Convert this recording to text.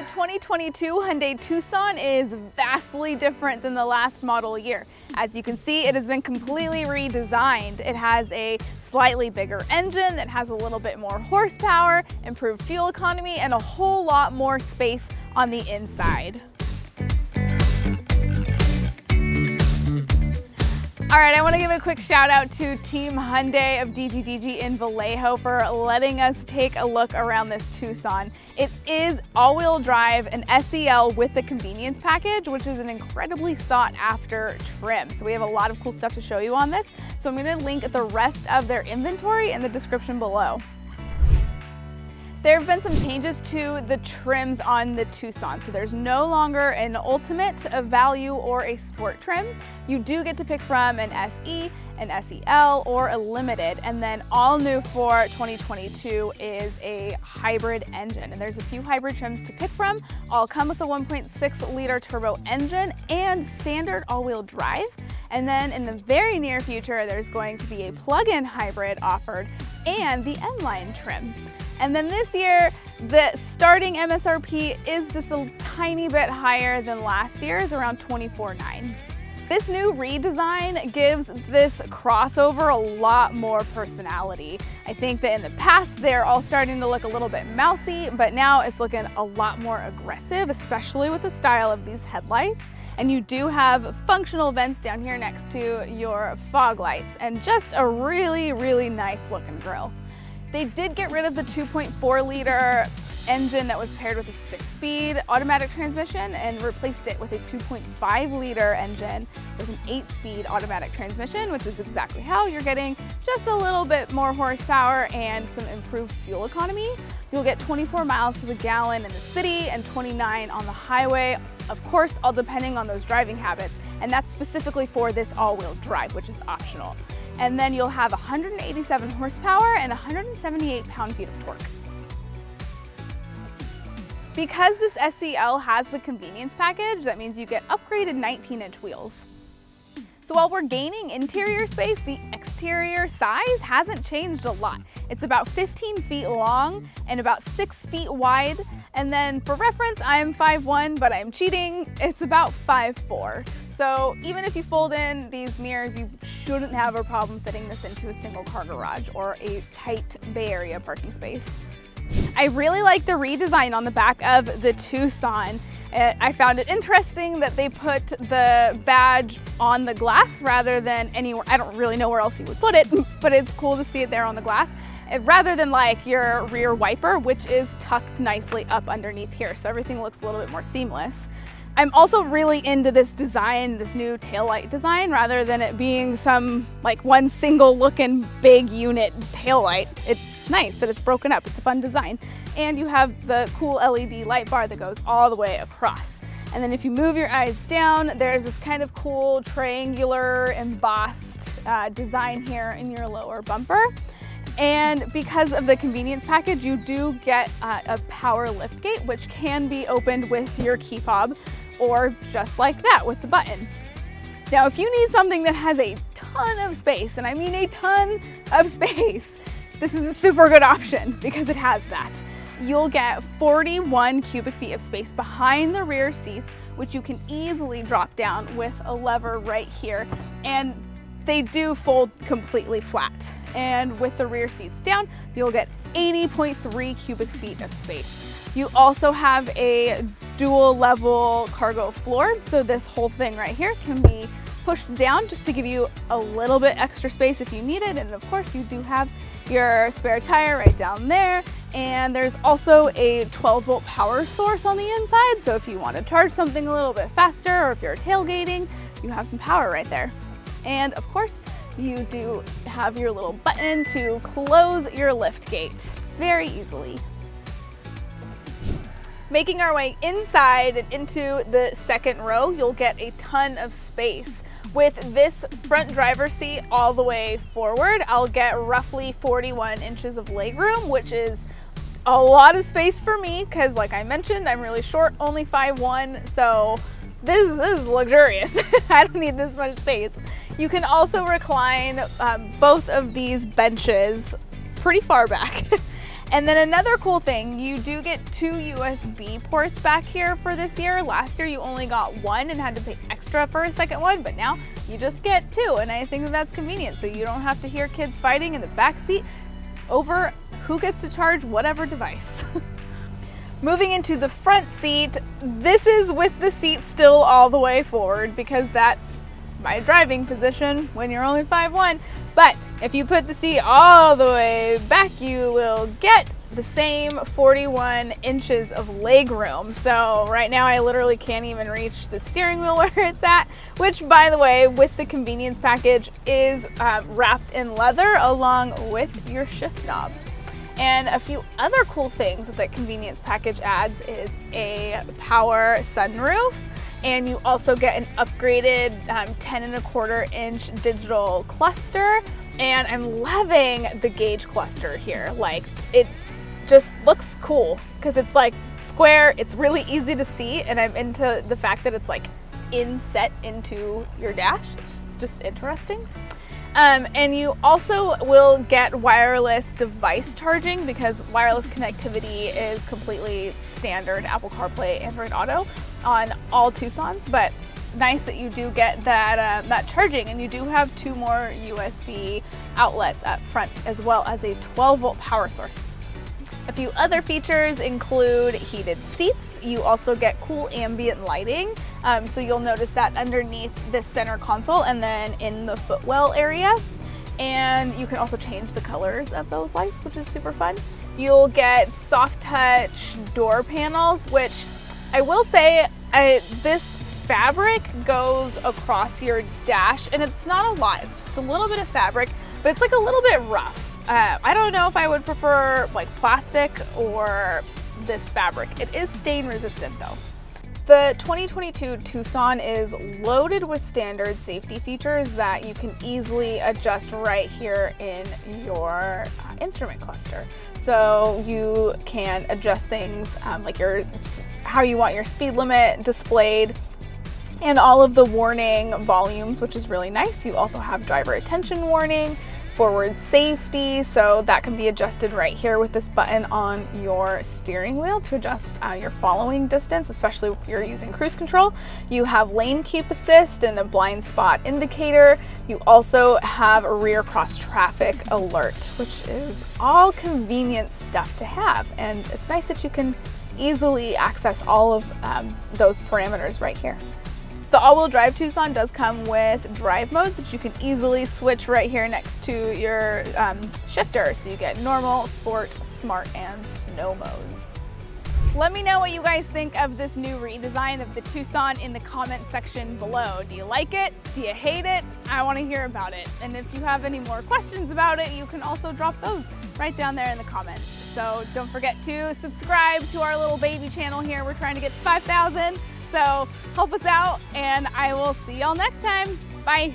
The 2022 Hyundai Tucson is vastly different than the last model year. As you can see, it has been completely redesigned. It has a slightly bigger engine that has a little bit more horsepower, improved fuel economy, and a whole lot more space on the inside. All right, I want to give a quick shout out to Team Hyundai of DGDG in Vallejo for letting us take a look around this Tucson. It is all-wheel drive, an SEL with the convenience package, which is an incredibly sought after trim. So we have a lot of cool stuff to show you on this. So I'm going to link the rest of their inventory in the description below. There have been some changes to the trims on the Tucson. So there's no longer an Ultimate, a Value, or a Sport trim. You do get to pick from an SE, an SEL, or a Limited. And then all new for 2022 is a hybrid engine. And there's a few hybrid trims to pick from. All come with a 1.6 liter turbo engine and standard all-wheel drive. And then in the very near future, there's going to be a plug-in hybrid offered and the N-Line trim. And then this year, the starting MSRP is just a tiny bit higher than last year's, around $24,900. This new redesign gives this crossover a lot more personality. I think that in the past, they're all starting to look a little bit mousy, but now it's looking a lot more aggressive, especially with the style of these headlights. And you do have functional vents down here next to your fog lights and just a really, really nice looking grille. They did get rid of the 2.4 liter engine that was paired with a 6-speed automatic transmission and replaced it with a 2.5 liter engine with an 8-speed automatic transmission, which is exactly how you're getting just a little bit more horsepower and some improved fuel economy. You'll get 24 miles to the gallon in the city and 29 on the highway, of course, all depending on those driving habits. And that's specifically for this all-wheel drive, which is optional. And then you'll have 187 horsepower and 178 pound-feet of torque. Because this SEL has the convenience package, that means you get upgraded 19-inch wheels. So while we're gaining interior space, the exterior size hasn't changed a lot. It's about 15 feet long and about 6 feet wide. And then for reference, I'm 5'1", but I'm cheating. It's about 5'4". So even if you fold in these mirrors, you shouldn't have a problem fitting this into a single car garage or a tight Bay Area parking space. I really like the redesign on the back of the Tucson. I found it interesting that they put the badge on the glass rather than anywhere. I don't really know where else you would put it, but it's cool to see it there on the glass, rather than like your rear wiper, which is tucked nicely up underneath here. So everything looks a little bit more seamless. I'm also really into this design, this new taillight design, rather than it being some like one single looking big unit taillight. It's nice that it's broken up. It's a fun design. And you have the cool LED light bar that goes all the way across. And then if you move your eyes down, there's this kind of cool triangular embossed design here in your lower bumper. And because of the convenience package, you do get a power lift gate, which can be opened with your key fob or just like that with the button. Now, if you need something that has a ton of space, and I mean a ton of space, this is a super good option because it has that. You'll get 41 cubic feet of space behind the rear seats, which you can easily drop down with a lever right here. And they do fold completely flat. And with the rear seats down, you'll get 80.3 cubic feet of space. You also have a dual level cargo floor. So this whole thing right here can be pushed down just to give you a little bit extra space if you need it. And of course you do have your spare tire right down there. And there's also a 12-volt power source on the inside. So if you want to charge something a little bit faster, or if you're tailgating, you have some power right there. And of course, you do have your little button to close your lift gate very easily. Making our way inside and into the second row, you'll get a ton of space. With this front driver's seat all the way forward, I'll get roughly 41 inches of legroom, which is a lot of space for me because, like I mentioned, I'm really short, only 5'1", so this is luxurious. I don't need this much space. You can also recline both of these benches pretty far back. And then another cool thing, you do get 2 USB ports back here for this year. Last year you only got 1 and had to pay extra for a second one, but now you just get 2, and I think that that's convenient, so you don't have to hear kids fighting in the back seat over who gets to charge whatever device. Moving into the front seat, this is with the seat still all the way forward because that's my driving position when you're only 5'1". But if you put the seat all the way back, you will get the same 41 inches of leg room. So right now I literally can't even reach the steering wheel where it's at, which, by the way, with the convenience package is wrapped in leather along with your shift knob. And a few other cool things that the convenience package adds is a power sunroof, and you also get an upgraded 10.25 inch digital cluster. And I'm loving the gauge cluster here. Like, it just looks cool because it's like square, it's really easy to see, and I'm into the fact that it's like inset into your dash. It's just interesting. And you also will get wireless device charging because wireless connectivity is completely standard Apple CarPlay, Android Auto on all Tucsons, but nice that you do get that, that charging, and you do have 2 more USB outlets up front as well as a 12-volt power source. A few other features include heated seats. You also get cool ambient lighting. So you'll notice that underneath this center console and then in the footwell area. And you can also change the colors of those lights, which is super fun. You'll get soft touch door panels, which I will say this fabric goes across your dash, and it's not a lot. It's just a little bit of fabric, but it's like a little bit rough. I don't know if I would prefer like plastic or this fabric. It is stain resistant though. The 2022 Tucson is loaded with standard safety features that you can easily adjust right here in your instrument cluster. So you can adjust things like how you want your speed limit displayed, and all of the warning volumes, which is really nice. You also have driver attention warning, forward safety, so that can be adjusted right here with this button on your steering wheel to adjust your following distance, especially if you're using cruise control. You have lane keep assist and a blind spot indicator. You also have a rear cross traffic alert, which is all convenient stuff to have, and it's nice that you can easily access all of those parameters right here. The all-wheel drive Tucson does come with drive modes that you can easily switch right here next to your shifter. So you get normal, sport, smart, and snow modes. Let me know what you guys think of this new redesign of the Tucson in the comment section below. Do you like it? Do you hate it? I want to hear about it. And if you have any more questions about it, you can also drop those right down there in the comments. So don't forget to subscribe to our little baby channel here. We're trying to get to 5,000. So help us out, and I will see y'all next time. Bye.